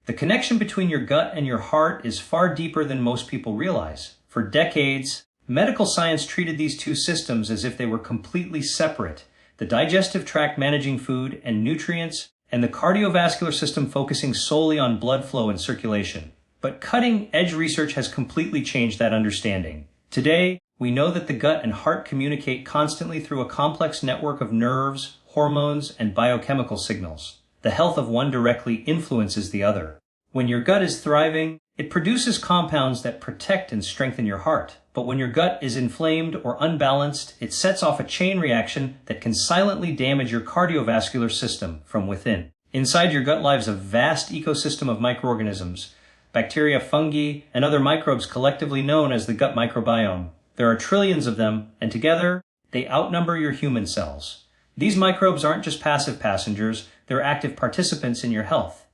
The connection between your gut and your heart is far deeper than most people realize. For decades, medical science treated these two systems as if they were completely separate. The digestive tract managing food and nutrients, and the cardiovascular system focusing solely on blood flow and circulation. But cutting-edge research has completely changed that understanding. Today, we know that the gut and heart communicate constantly through a complex network of nerves, hormones, and biochemical signals. The health of one directly influences the other. When your gut is thriving, it produces compounds that protect and strengthen your heart. But when your gut is inflamed or unbalanced, it sets off a chain reaction that can silently damage your cardiovascular system from within. Inside your gut lies a vast ecosystem of microorganisms, bacteria, fungi, and other microbes collectively known as the gut microbiome. There are trillions of them, and together, they outnumber your human cells. These microbes aren't just passive passengers, they're active participants in your health.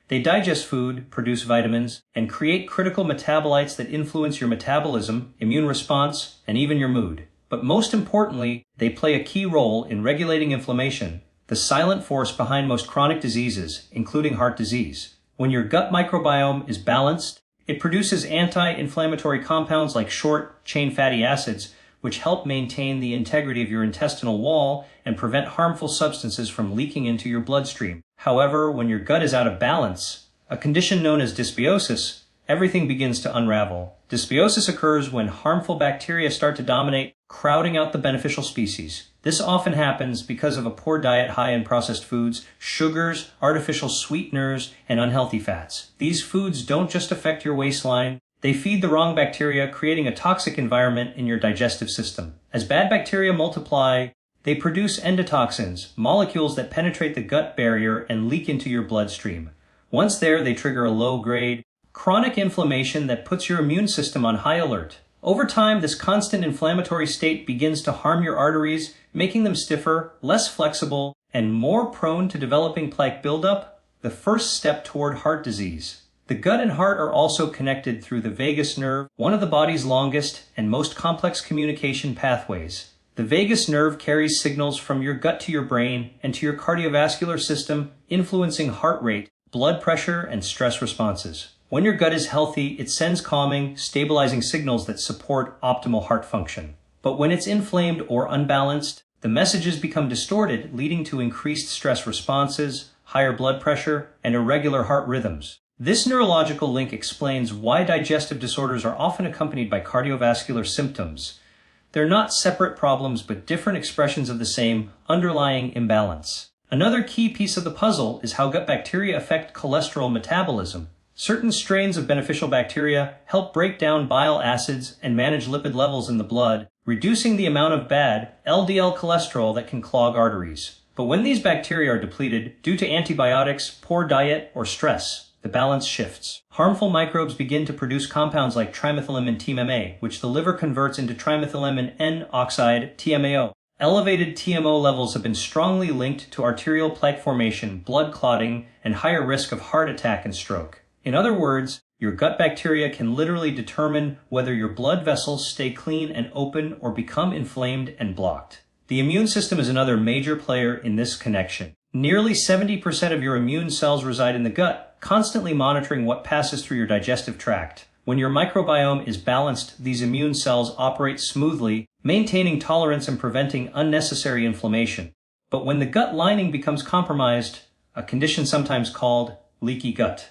They digest food, produce vitamins, and create critical metabolites that influence your metabolism, immune response, and even your mood. But most importantly, they play a key role in regulating inflammation, the silent force behind most chronic diseases, including heart disease. When your gut microbiome is balanced, it produces anti-inflammatory compounds like short-chain fatty acids, which help maintain the integrity of your intestinal wall and prevent harmful substances from leaking into your bloodstream. However, when your gut is out of balance, a condition known as dysbiosis, everything begins to unravel. Dysbiosis occurs when harmful bacteria start to dominate, crowding out the beneficial species. This often happens because of a poor diet high in processed foods, sugars, artificial sweeteners, and unhealthy fats. These foods don't just affect your waistline, they feed the wrong bacteria, creating a toxic environment in your digestive system. As bad bacteria multiply, they produce endotoxins, molecules that penetrate the gut barrier and leak into your bloodstream. Once there, they trigger a low-grade, chronic inflammation that puts your immune system on high alert. Over time, this constant inflammatory state begins to harm your arteries, making them stiffer, less flexible, and more prone to developing plaque buildup, the first step toward heart disease. The gut and heart are also connected through the vagus nerve, one of the body's longest and most complex communication pathways. The vagus nerve carries signals from your gut to your brain and to your cardiovascular system, influencing heart rate, blood pressure, and stress responses. When your gut is healthy, it sends calming, stabilizing signals that support optimal heart function. But when it's inflamed or unbalanced, the messages become distorted, leading to increased stress responses, higher blood pressure, and irregular heart rhythms. This neurological link explains why digestive disorders are often accompanied by cardiovascular symptoms. They're not separate problems, but different expressions of the same underlying imbalance. Another key piece of the puzzle is how gut bacteria affect cholesterol metabolism. Certain strains of beneficial bacteria help break down bile acids and manage lipid levels in the blood, reducing the amount of bad LDL cholesterol that can clog arteries. But when these bacteria are depleted due to antibiotics, poor diet, or stress, the balance shifts. Harmful microbes begin to produce compounds like trimethylamine TMA, which the liver converts into trimethylamine N-oxide TMAO. Elevated TMO levels have been strongly linked to arterial plaque formation, blood clotting, and higher risk of heart attack and stroke. In other words, your gut bacteria can literally determine whether your blood vessels stay clean and open or become inflamed and blocked. The immune system is another major player in this connection. Nearly 70% of your immune cells reside in the gut, constantly monitoring what passes through your digestive tract. When your microbiome is balanced, these immune cells operate smoothly, maintaining tolerance and preventing unnecessary inflammation. But when the gut lining becomes compromised, a condition sometimes called leaky gut,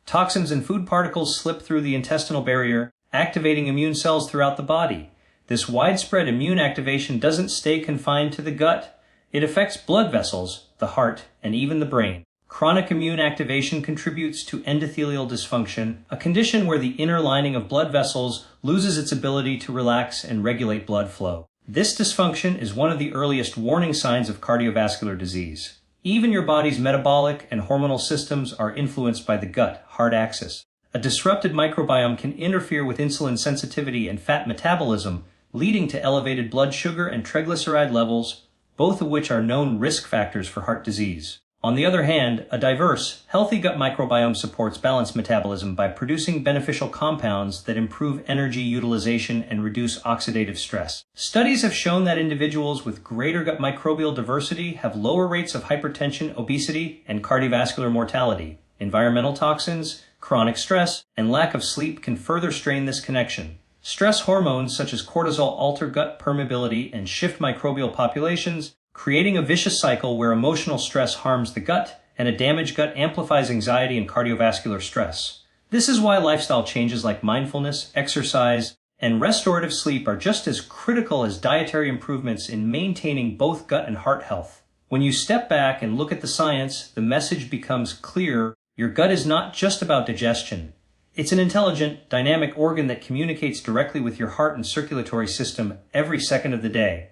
toxins and food particles slip through the intestinal barrier, activating immune cells throughout the body. This widespread immune activation doesn't stay confined to the gut. It affects blood vessels, the heart, and even the brain. Chronic immune activation contributes to endothelial dysfunction, a condition where the inner lining of blood vessels loses its ability to relax and regulate blood flow. This dysfunction is one of the earliest warning signs of cardiovascular disease. Even your body's metabolic and hormonal systems are influenced by the gut-heart axis. A disrupted microbiome can interfere with insulin sensitivity and fat metabolism, leading to elevated blood sugar and triglyceride levels, both of which are known risk factors for heart disease. On the other hand, a diverse, healthy gut microbiome supports balanced metabolism by producing beneficial compounds that improve energy utilization and reduce oxidative stress. Studies have shown that individuals with greater gut microbial diversity have lower rates of hypertension, obesity, and cardiovascular mortality. Environmental toxins, chronic stress, and lack of sleep can further strain this connection. Stress hormones such as cortisol alter gut permeability and shift microbial populations, creating a vicious cycle where emotional stress harms the gut and a damaged gut amplifies anxiety and cardiovascular stress. This is why lifestyle changes like mindfulness, exercise, and restorative sleep are just as critical as dietary improvements in maintaining both gut and heart health. When you step back and look at the science, the message becomes clear. Your gut is not just about digestion. It's an intelligent, dynamic organ that communicates directly with your heart and circulatory system every second of the day.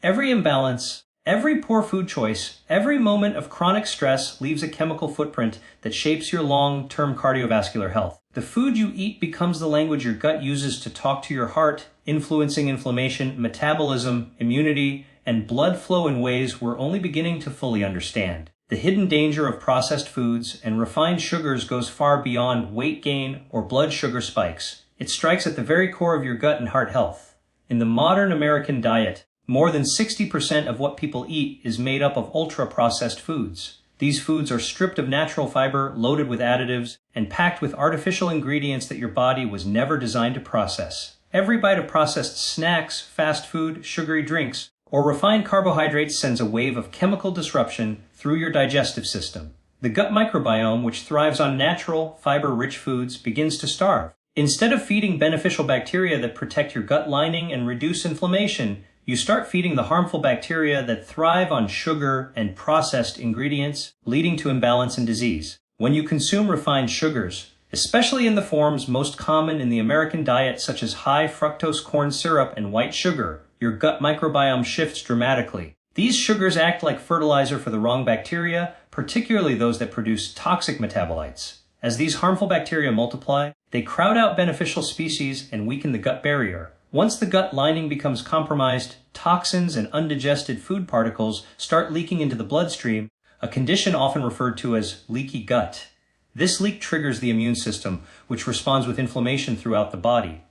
Every imbalance, every poor food choice, every moment of chronic stress leaves a chemical footprint that shapes your long-term cardiovascular health. The food you eat becomes the language your gut uses to talk to your heart, influencing inflammation, metabolism, immunity, and blood flow in ways we're only beginning to fully understand. The hidden danger of processed foods and refined sugars goes far beyond weight gain or blood sugar spikes. It strikes at the very core of your gut and heart health. In the modern American diet, more than 60% of what people eat is made up of ultra-processed foods. These foods are stripped of natural fiber, loaded with additives, and packed with artificial ingredients that your body was never designed to process. Every bite of processed snacks, fast food, sugary drinks, or refined carbohydrates sends a wave of chemical disruption through your digestive system. The gut microbiome, which thrives on natural, fiber-rich foods, begins to starve. Instead of feeding beneficial bacteria that protect your gut lining and reduce inflammation, you start feeding the harmful bacteria that thrive on sugar and processed ingredients, leading to imbalance and disease. When you consume refined sugars, especially in the forms most common in the American diet such as high fructose corn syrup and white sugar, your gut microbiome shifts dramatically. These sugars act like fertilizer for the wrong bacteria, particularly those that produce toxic metabolites. As these harmful bacteria multiply, they crowd out beneficial species and weaken the gut barrier. Once the gut lining becomes compromised, toxins and undigested food particles start leaking into the bloodstream, a condition often referred to as leaky gut. This leak triggers the immune system, which responds with inflammation throughout the body.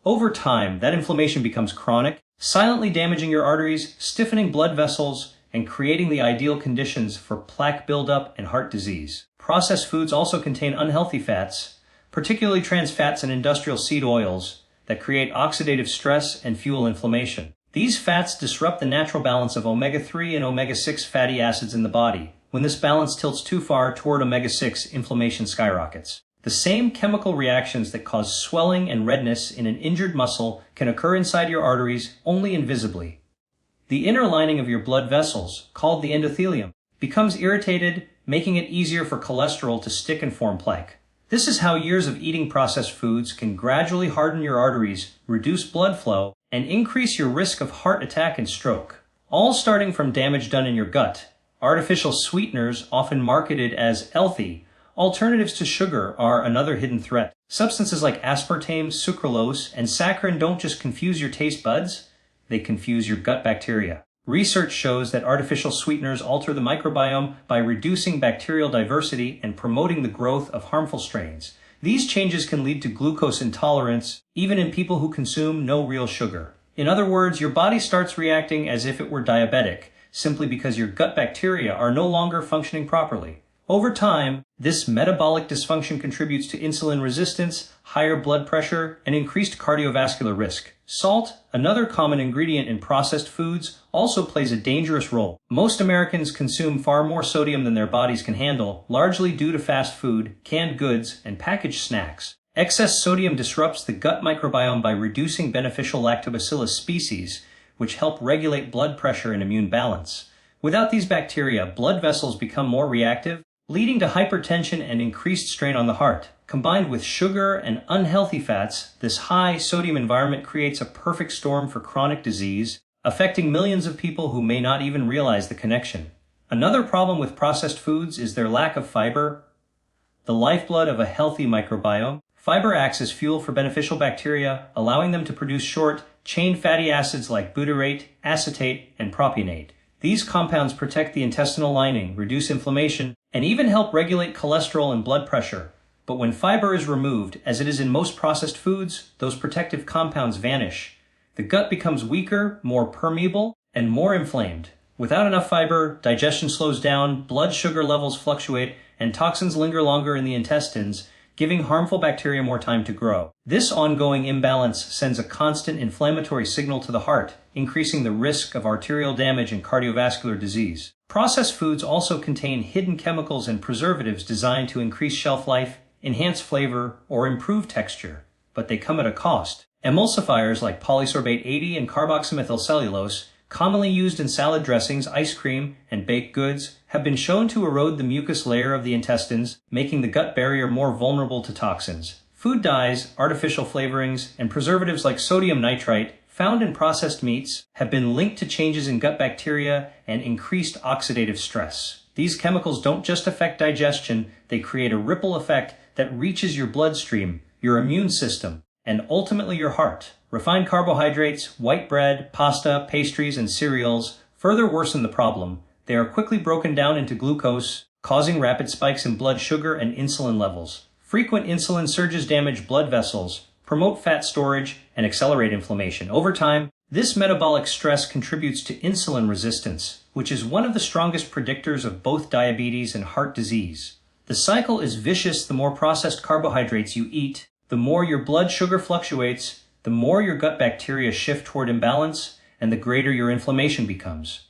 Over time, that inflammation becomes chronic, silently damaging your arteries, stiffening blood vessels, and creating the ideal conditions for plaque buildup and heart disease. Processed foods also contain unhealthy fats, particularly trans fats and industrial seed oils, that create oxidative stress and fuel inflammation. These fats disrupt the natural balance of omega-3 and omega-6 fatty acids in the body. When this balance tilts too far toward omega-6, inflammation skyrockets. The same chemical reactions that cause swelling and redness in an injured muscle can occur inside your arteries only invisibly. The inner lining of your blood vessels, called the endothelium, becomes irritated, making it easier for cholesterol to stick and form plaque. This is how years of eating processed foods can gradually harden your arteries, reduce blood flow, and increase your risk of heart attack and stroke. All starting from damage done in your gut. Artificial sweeteners, often marketed as healthy, alternatives to sugar, are another hidden threat. Substances like aspartame, sucralose, and saccharin don't just confuse your taste buds, they confuse your gut bacteria. Research shows that artificial sweeteners alter the microbiome by reducing bacterial diversity and promoting the growth of harmful strains. These changes can lead to glucose intolerance, even in people who consume no real sugar. In other words, your body starts reacting as if it were diabetic, simply because your gut bacteria are no longer functioning properly. Over time, this metabolic dysfunction contributes to insulin resistance, higher blood pressure, and increased cardiovascular risk. Salt, another common ingredient in processed foods, also plays a dangerous role. Most Americans consume far more sodium than their bodies can handle, largely due to fast food, canned goods, and packaged snacks. Excess sodium disrupts the gut microbiome by reducing beneficial lactobacillus species, which help regulate blood pressure and immune balance. Without these bacteria, blood vessels become more reactive, leading to hypertension and increased strain on the heart. Combined with sugar and unhealthy fats, this high sodium environment creates a perfect storm for chronic disease, affecting millions of people who may not even realize the connection. Another problem with processed foods is their lack of fiber, the lifeblood of a healthy microbiome. Fiber acts as fuel for beneficial bacteria, allowing them to produce short, chain fatty acids like butyrate, acetate, and propionate. These compounds protect the intestinal lining, reduce inflammation, and even help regulate cholesterol and blood pressure. But when fiber is removed, as it is in most processed foods, those protective compounds vanish. The gut becomes weaker, more permeable, and more inflamed. Without enough fiber, digestion slows down, blood sugar levels fluctuate, and toxins linger longer in the intestines, giving harmful bacteria more time to grow. This ongoing imbalance sends a constant inflammatory signal to the heart, increasing the risk of arterial damage and cardiovascular disease. Processed foods also contain hidden chemicals and preservatives designed to increase shelf life, enhance flavor, or improve texture, but they come at a cost. Emulsifiers like polysorbate 80 and carboxymethylcellulose, commonly used in salad dressings, ice cream, and baked goods, have been shown to erode the mucus layer of the intestines, making the gut barrier more vulnerable to toxins. Food dyes, artificial flavorings, and preservatives like sodium nitrite, found in processed meats, have been linked to changes in gut bacteria and increased oxidative stress. These chemicals don't just affect digestion, they create a ripple effect that reaches your bloodstream, your immune system, and ultimately your heart. Refined carbohydrates, white bread, pasta, pastries, and cereals further worsen the problem. They are quickly broken down into glucose, causing rapid spikes in blood sugar and insulin levels. Frequent insulin surges damage blood vessels, promote fat storage, and accelerate inflammation. Over time, this metabolic stress contributes to insulin resistance, which is one of the strongest predictors of both diabetes and heart disease. The cycle is vicious. The more processed carbohydrates you eat, the more your blood sugar fluctuates, the more your gut bacteria shift toward imbalance, and the greater your inflammation becomes.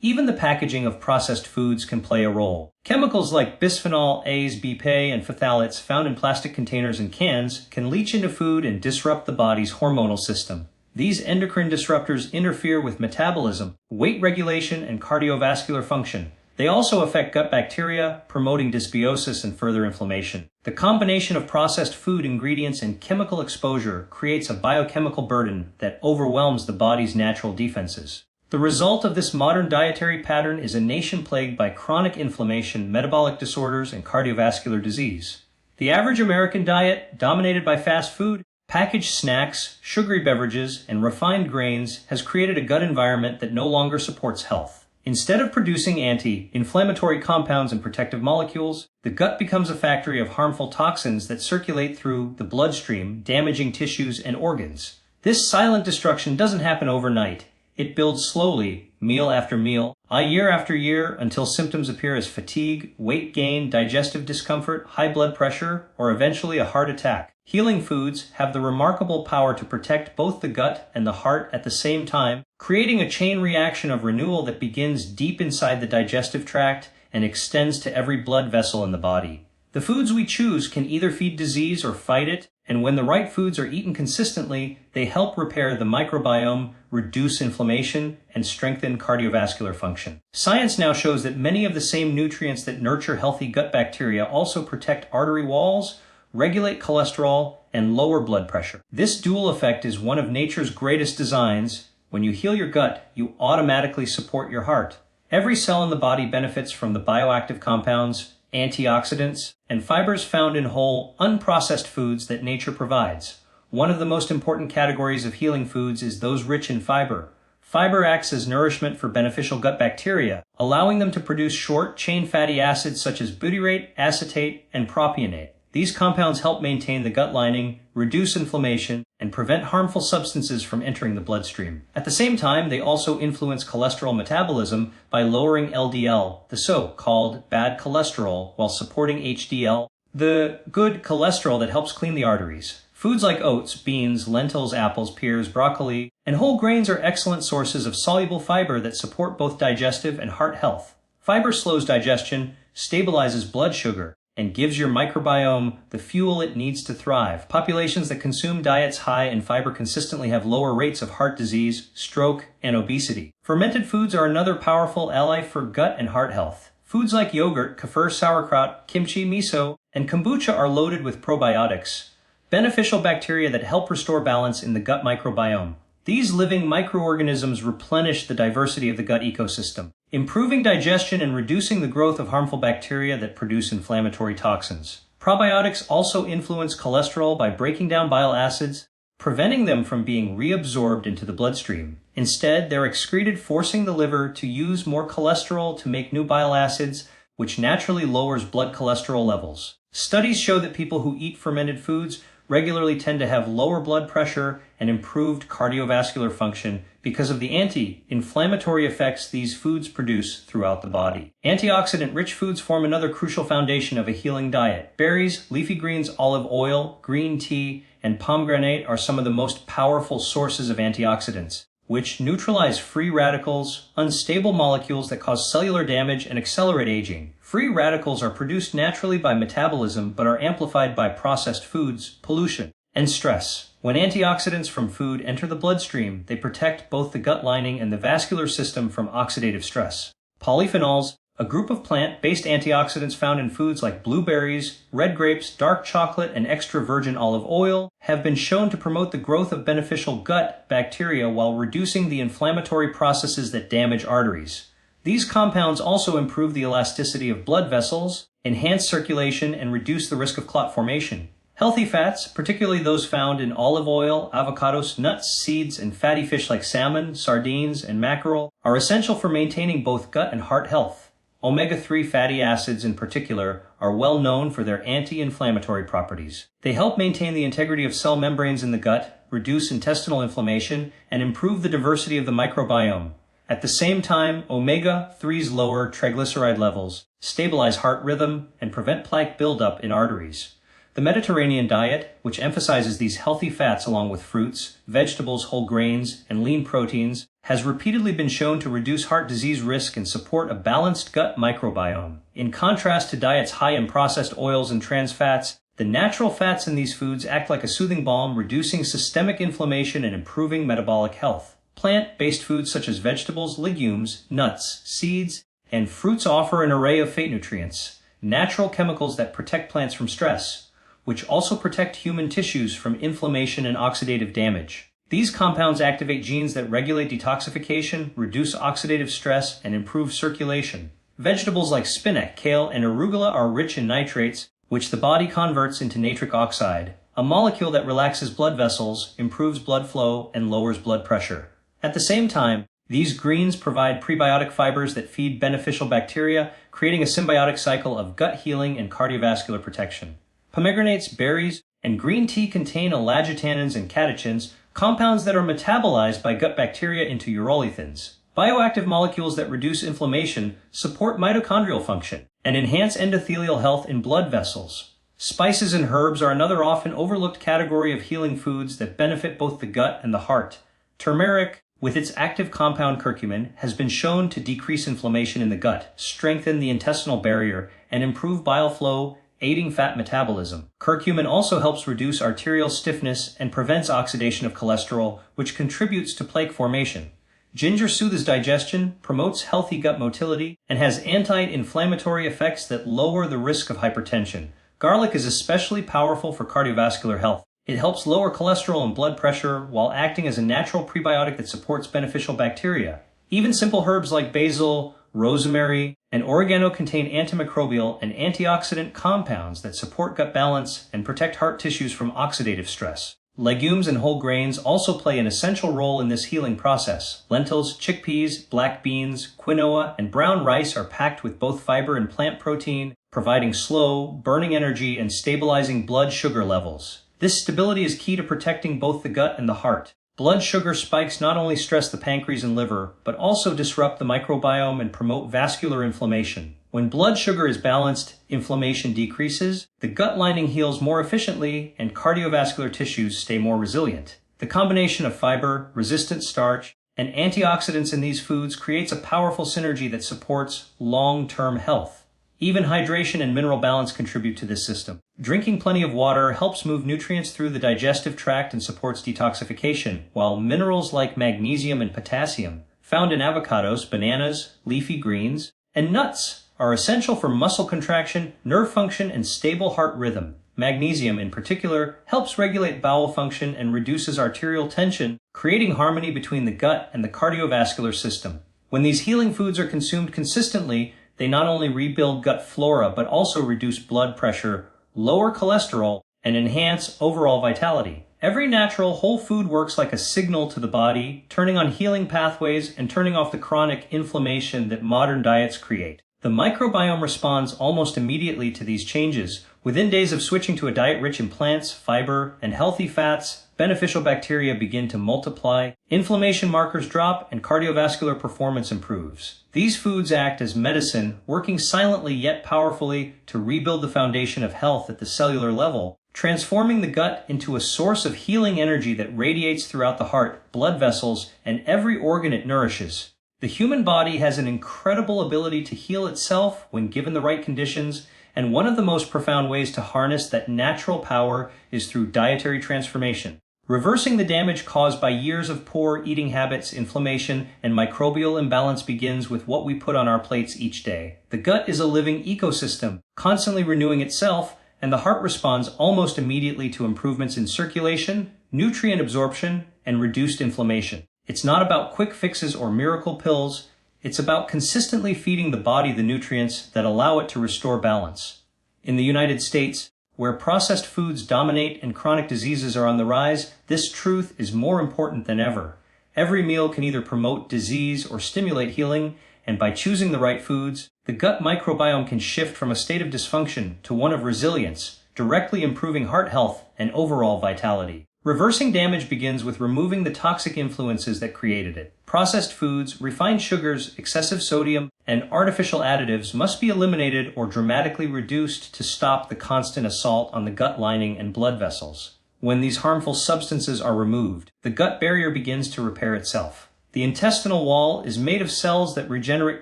Even the packaging of processed foods can play a role. Chemicals like bisphenol A's, BPA, and phthalates found in plastic containers and cans can leach into food and disrupt the body's hormonal system. These endocrine disruptors interfere with metabolism, weight regulation, and cardiovascular function. They also affect gut bacteria, promoting dysbiosis and further inflammation. The combination of processed food ingredients and chemical exposure creates a biochemical burden that overwhelms the body's natural defenses. The result of this modern dietary pattern is a nation plagued by chronic inflammation, metabolic disorders, and cardiovascular disease. The average American diet, dominated by fast food, packaged snacks, sugary beverages, and refined grains, has created a gut environment that no longer supports health. Instead of producing anti-inflammatory compounds and protective molecules, the gut becomes a factory of harmful toxins that circulate through the bloodstream, damaging tissues and organs. This silent destruction doesn't happen overnight. It builds slowly, meal after meal, year after year, until symptoms appear as fatigue, weight gain, digestive discomfort, high blood pressure, or eventually a heart attack. Healing foods have the remarkable power to protect both the gut and the heart at the same time, creating a chain reaction of renewal that begins deep inside the digestive tract and extends to every blood vessel in the body. The foods we choose can either feed disease or fight it, and when the right foods are eaten consistently, they help repair the microbiome, reduce inflammation, and strengthen cardiovascular function. Science now shows that many of the same nutrients that nurture healthy gut bacteria also protect artery walls, regulate cholesterol, and lower blood pressure. This dual effect is one of nature's greatest designs. When you heal your gut, you automatically support your heart. Every cell in the body benefits from the bioactive compounds, antioxidants, and fibers found in whole, unprocessed foods that nature provides. One of the most important categories of healing foods is those rich in fiber. Fiber acts as nourishment for beneficial gut bacteria, allowing them to produce short-chain fatty acids such as butyrate, acetate, and propionate. These compounds help maintain the gut lining, reduce inflammation, and prevent harmful substances from entering the bloodstream. At the same time, they also influence cholesterol metabolism by lowering LDL, the so-called bad cholesterol, while supporting HDL, the good cholesterol that helps clean the arteries. Foods like oats, beans, lentils, apples, pears, broccoli, and whole grains are excellent sources of soluble fiber that support both digestive and heart health. Fiber slows digestion, stabilizes blood sugar, and gives your microbiome the fuel it needs to thrive. Populations that consume diets high in fiber consistently have lower rates of heart disease, stroke, and obesity. Fermented foods are another powerful ally for gut and heart health. Foods like yogurt, kefir, sauerkraut, kimchi, miso, and kombucha are loaded with probiotics, beneficial bacteria that help restore balance in the gut microbiome. These living microorganisms replenish the diversity of the gut ecosystem, improving digestion and reducing the growth of harmful bacteria that produce inflammatory toxins. Probiotics also influence cholesterol by breaking down bile acids, preventing them from being reabsorbed into the bloodstream. Instead, they're excreted, forcing the liver to use more cholesterol to make new bile acids, which naturally lowers blood cholesterol levels. Studies show that people who eat fermented foods regularly tend to have lower blood pressure and improved cardiovascular function because of the anti-inflammatory effects these foods produce throughout the body. Antioxidant-rich foods form another crucial foundation of a healing diet. Berries, leafy greens, olive oil, green tea, and pomegranate are some of the most powerful sources of antioxidants, which neutralize free radicals, unstable molecules that cause cellular damage and accelerate aging. Free radicals are produced naturally by metabolism but are amplified by processed foods, pollution, and stress. When antioxidants from food enter the bloodstream, they protect both the gut lining and the vascular system from oxidative stress. Polyphenols, a group of plant-based antioxidants found in foods like blueberries, red grapes, dark chocolate, and extra virgin olive oil, have been shown to promote the growth of beneficial gut bacteria while reducing the inflammatory processes that damage arteries. These compounds also improve the elasticity of blood vessels, enhance circulation, and reduce the risk of clot formation. Healthy fats, particularly those found in olive oil, avocados, nuts, seeds, and fatty fish like salmon, sardines, and mackerel, are essential for maintaining both gut and heart health. Omega-3 fatty acids in particular are well known for their anti-inflammatory properties. They help maintain the integrity of cell membranes in the gut, reduce intestinal inflammation, and improve the diversity of the microbiome. At the same time, omega-3s lower triglyceride levels, stabilize heart rhythm, and prevent plaque buildup in arteries. The Mediterranean diet, which emphasizes these healthy fats along with fruits, vegetables, whole grains, and lean proteins, has repeatedly been shown to reduce heart disease risk and support a balanced gut microbiome. In contrast to diets high in processed oils and trans fats, the natural fats in these foods act like a soothing balm, reducing systemic inflammation and improving metabolic health. Plant-based foods such as vegetables, legumes, nuts, seeds, and fruits offer an array of phytonutrients, natural chemicals that protect plants from stress, which also protect human tissues from inflammation and oxidative damage. These compounds activate genes that regulate detoxification, reduce oxidative stress, and improve circulation. Vegetables like spinach, kale, and arugula are rich in nitrates, which the body converts into nitric oxide, a molecule that relaxes blood vessels, improves blood flow, and lowers blood pressure. At the same time, these greens provide prebiotic fibers that feed beneficial bacteria, creating a symbiotic cycle of gut healing and cardiovascular protection. Pomegranates, berries, and green tea contain elagitannins and catechins, compounds that are metabolized by gut bacteria into urolithins. Bioactive molecules that reduce inflammation, support mitochondrial function, and enhance endothelial health in blood vessels. Spices and herbs are another often overlooked category of healing foods that benefit both the gut and the heart. Turmeric, with its active compound curcumin, has been shown to decrease inflammation in the gut, strengthen the intestinal barrier, and improve bile flow, aiding fat metabolism. Curcumin also helps reduce arterial stiffness and prevents oxidation of cholesterol, which contributes to plaque formation. Ginger soothes digestion, promotes healthy gut motility, and has anti-inflammatory effects that lower the risk of hypertension. Garlic is especially powerful for cardiovascular health. It helps lower cholesterol and blood pressure while acting as a natural prebiotic that supports beneficial bacteria. Even simple herbs like basil, rosemary, and oregano contain antimicrobial and antioxidant compounds that support gut balance and protect heart tissues from oxidative stress. Legumes and whole grains also play an essential role in this healing process. Lentils, chickpeas, black beans, quinoa, and brown rice are packed with both fiber and plant protein, providing slow, burning energy and stabilizing blood sugar levels. This stability is key to protecting both the gut and the heart. Blood sugar spikes not only stress the pancreas and liver, but also disrupt the microbiome and promote vascular inflammation. When blood sugar is balanced, inflammation decreases, the gut lining heals more efficiently, and cardiovascular tissues stay more resilient. The combination of fiber, resistant starch, and antioxidants in these foods creates a powerful synergy that supports long-term health. Even hydration and mineral balance contribute to this system. Drinking plenty of water helps move nutrients through the digestive tract and supports detoxification, while minerals like magnesium and potassium, found in avocados, bananas, leafy greens, and nuts, are essential for muscle contraction, nerve function, and stable heart rhythm. Magnesium, in particular, helps regulate bowel function and reduces arterial tension, creating harmony between the gut and the cardiovascular system. When these healing foods are consumed consistently, they not only rebuild gut flora, but also reduce blood pressure, lower cholesterol, and enhance overall vitality. Every natural whole food works like a signal to the body, turning on healing pathways and turning off the chronic inflammation that modern diets create. The microbiome responds almost immediately to these changes, Within days of switching to a diet rich in plants, fiber, and healthy fats, beneficial bacteria begin to multiply, inflammation markers drop, and cardiovascular performance improves. These foods act as medicine, working silently yet powerfully to rebuild the foundation of health at the cellular level, transforming the gut into a source of healing energy that radiates throughout the heart, blood vessels, and every organ it nourishes. The human body has an incredible ability to heal itself when given the right conditions, and one of the most profound ways to harness that natural power is through dietary transformation. Reversing the damage caused by years of poor eating habits, inflammation, and microbial imbalance begins with what we put on our plates each day. The gut is a living ecosystem, constantly renewing itself, and the heart responds almost immediately to improvements in circulation, nutrient absorption, and reduced inflammation. It's not about quick fixes or miracle pills. It's about consistently feeding the body the nutrients that allow it to restore balance. In the United States, where processed foods dominate and chronic diseases are on the rise, this truth is more important than ever. Every meal can either promote disease or stimulate healing, and by choosing the right foods, the gut microbiome can shift from a state of dysfunction to one of resilience, directly improving heart health and overall vitality. Reversing damage begins with removing the toxic influences that created it. Processed foods, refined sugars, excessive sodium, and artificial additives must be eliminated or dramatically reduced to stop the constant assault on the gut lining and blood vessels. When these harmful substances are removed, the gut barrier begins to repair itself. The intestinal wall is made of cells that regenerate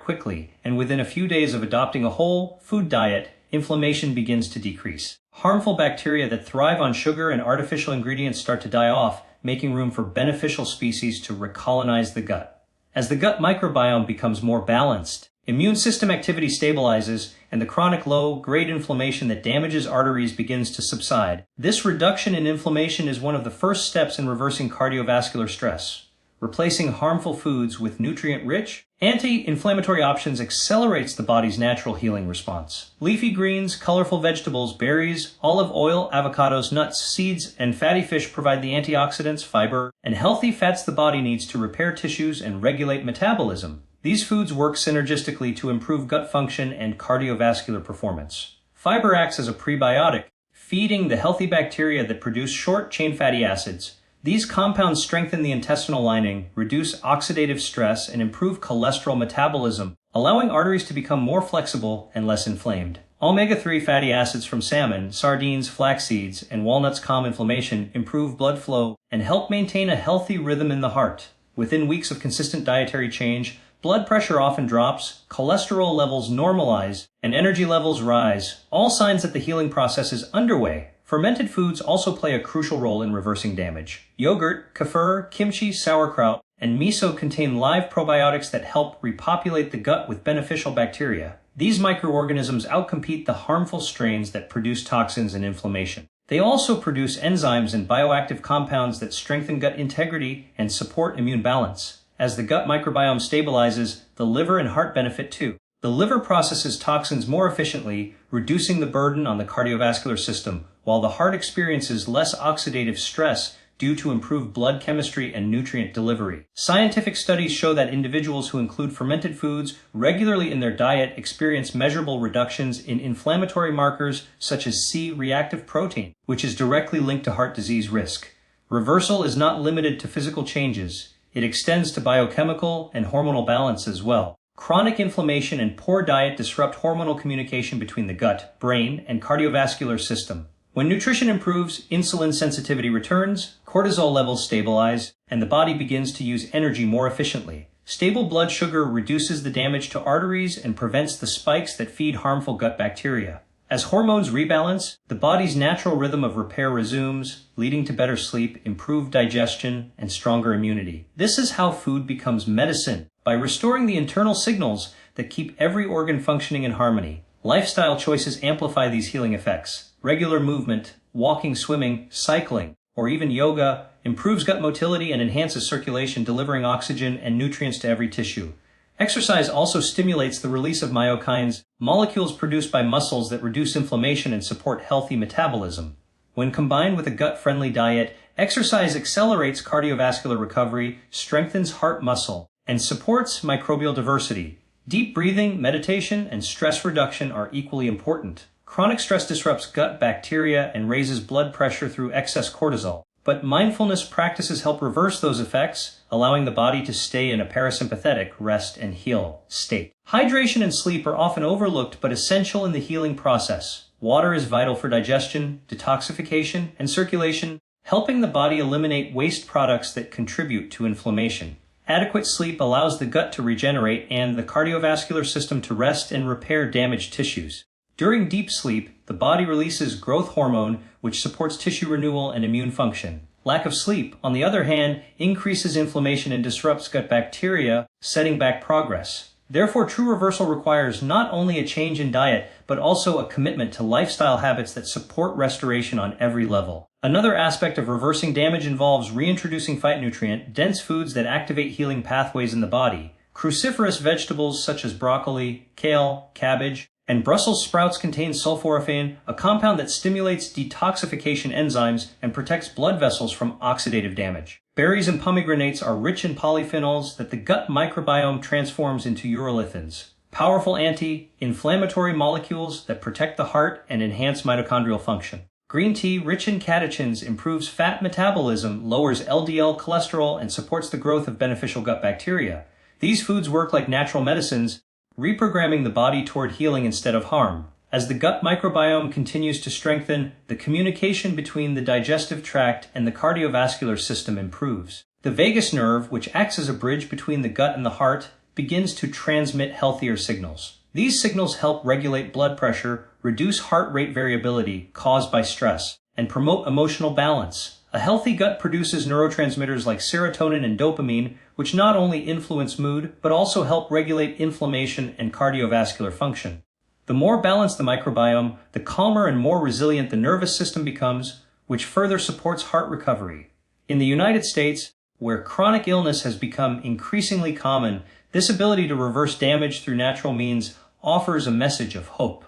quickly, and within a few days of adopting a whole food diet, inflammation begins to decrease. Harmful bacteria that thrive on sugar and artificial ingredients start to die off, making room for beneficial species to recolonize the gut. As the gut microbiome becomes more balanced, immune system activity stabilizes, and the chronic low-grade inflammation that damages arteries begins to subside. This reduction in inflammation is one of the first steps in reversing cardiovascular stress. Replacing harmful foods with nutrient-rich, anti-inflammatory options accelerates the body's natural healing response. Leafy greens, colorful vegetables, berries, olive oil, avocados, nuts, seeds, and fatty fish provide the antioxidants, fiber, and healthy fats the body needs to repair tissues and regulate metabolism. These foods work synergistically to improve gut function and cardiovascular performance. Fiber acts as a prebiotic, feeding the healthy bacteria that produce short-chain fatty acids. These compounds strengthen the intestinal lining, reduce oxidative stress, and improve cholesterol metabolism, allowing arteries to become more flexible and less inflamed. Omega-3 fatty acids from salmon, sardines, flax seeds, and walnuts calm inflammation, improve blood flow, and help maintain a healthy rhythm in the heart. Within weeks of consistent dietary change, blood pressure often drops, cholesterol levels normalize, and energy levels rise, all signs that the healing process is underway. Fermented foods also play a crucial role in reversing damage. Yogurt, kefir, kimchi, sauerkraut, and miso contain live probiotics that help repopulate the gut with beneficial bacteria. These microorganisms outcompete the harmful strains that produce toxins and inflammation. They also produce enzymes and bioactive compounds that strengthen gut integrity and support immune balance. As the gut microbiome stabilizes, the liver and heart benefit too. The liver processes toxins more efficiently, reducing the burden on the cardiovascular system, while the heart experiences less oxidative stress due to improved blood chemistry and nutrient delivery. Scientific studies show that individuals who include fermented foods regularly in their diet experience measurable reductions in inflammatory markers such as C-reactive protein, which is directly linked to heart disease risk. Reversal is not limited to physical changes. It extends to biochemical and hormonal balance as well. Chronic inflammation and poor diet disrupt hormonal communication between the gut, brain, and cardiovascular system. When nutrition improves, insulin sensitivity returns, cortisol levels stabilize, and the body begins to use energy more efficiently. Stable blood sugar reduces the damage to arteries and prevents the spikes that feed harmful gut bacteria. As hormones rebalance, the body's natural rhythm of repair resumes, leading to better sleep, improved digestion, and stronger immunity. This is how food becomes medicine, by restoring the internal signals that keep every organ functioning in harmony. Lifestyle choices amplify these healing effects. Regular movement, walking, swimming, cycling, or even yoga improves gut motility and enhances circulation, delivering oxygen and nutrients to every tissue. Exercise also stimulates the release of myokines, molecules produced by muscles that reduce inflammation and support healthy metabolism. When combined with a gut-friendly diet, exercise accelerates cardiovascular recovery, strengthens heart muscle, and supports microbial diversity. Deep breathing, meditation, and stress reduction are equally important. Chronic stress disrupts gut bacteria and raises blood pressure through excess cortisol. But mindfulness practices help reverse those effects, allowing the body to stay in a parasympathetic rest and heal state. Hydration and sleep are often overlooked but essential in the healing process. Water is vital for digestion, detoxification, and circulation, helping the body eliminate waste products that contribute to inflammation. Adequate sleep allows the gut to regenerate and the cardiovascular system to rest and repair damaged tissues. During deep sleep, the body releases growth hormone, which supports tissue renewal and immune function. Lack of sleep, on the other hand, increases inflammation and disrupts gut bacteria, setting back progress. Therefore, true reversal requires not only a change in diet, but also a commitment to lifestyle habits that support restoration on every level. Another aspect of reversing damage involves reintroducing phytonutrient-dense foods that activate healing pathways in the body. Cruciferous vegetables such as broccoli, kale, cabbage, and Brussels sprouts contain sulforaphane, a compound that stimulates detoxification enzymes and protects blood vessels from oxidative damage. Berries and pomegranates are rich in polyphenols that the gut microbiome transforms into urolithins, powerful anti-inflammatory molecules that protect the heart and enhance mitochondrial function. Green tea, rich in catechins, improves fat metabolism, lowers LDL cholesterol, and supports the growth of beneficial gut bacteria. These foods work like natural medicines, reprogramming the body toward healing instead of harm. As the gut microbiome continues to strengthen, the communication between the digestive tract and the cardiovascular system improves. The vagus nerve, which acts as a bridge between the gut and the heart, begins to transmit healthier signals. These signals help regulate blood pressure, reduce heart rate variability caused by stress, and promote emotional balance. A healthy gut produces neurotransmitters like serotonin and dopamine, which not only influence mood, but also help regulate inflammation and cardiovascular function. The more balanced the microbiome, the calmer and more resilient the nervous system becomes, which further supports heart recovery. In the United States, where chronic illness has become increasingly common, this ability to reverse damage through natural means offers a message of hope.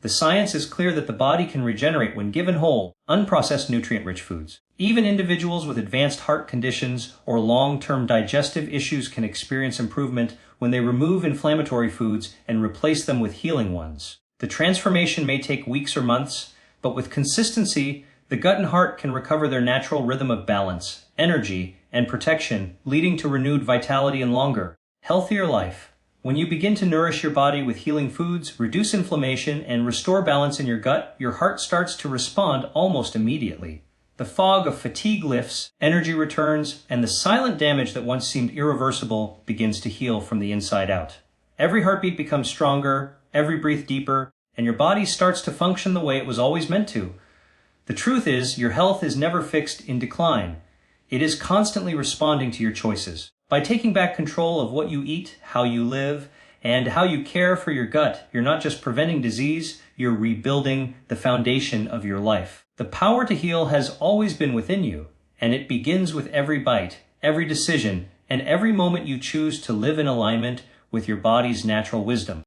The science is clear that the body can regenerate when given whole, unprocessed nutrient-rich foods. Even individuals with advanced heart conditions or long-term digestive issues can experience improvement when they remove inflammatory foods and replace them with healing ones. The transformation may take weeks or months, but with consistency, the gut and heart can recover their natural rhythm of balance, energy, and protection, leading to renewed vitality and longer, healthier life. When you begin to nourish your body with healing foods, reduce inflammation, and restore balance in your gut, your heart starts to respond almost immediately. The fog of fatigue lifts, energy returns, and the silent damage that once seemed irreversible begins to heal from the inside out. Every heartbeat becomes stronger, every breath deeper, and your body starts to function the way it was always meant to. The truth is, your health is never fixed in decline. It is constantly responding to your choices. By taking back control of what you eat, how you live, and how you care for your gut, you're not just preventing disease, you're rebuilding the foundation of your life. The power to heal has always been within you, and it begins with every bite, every decision, and every moment you choose to live in alignment with your body's natural wisdom.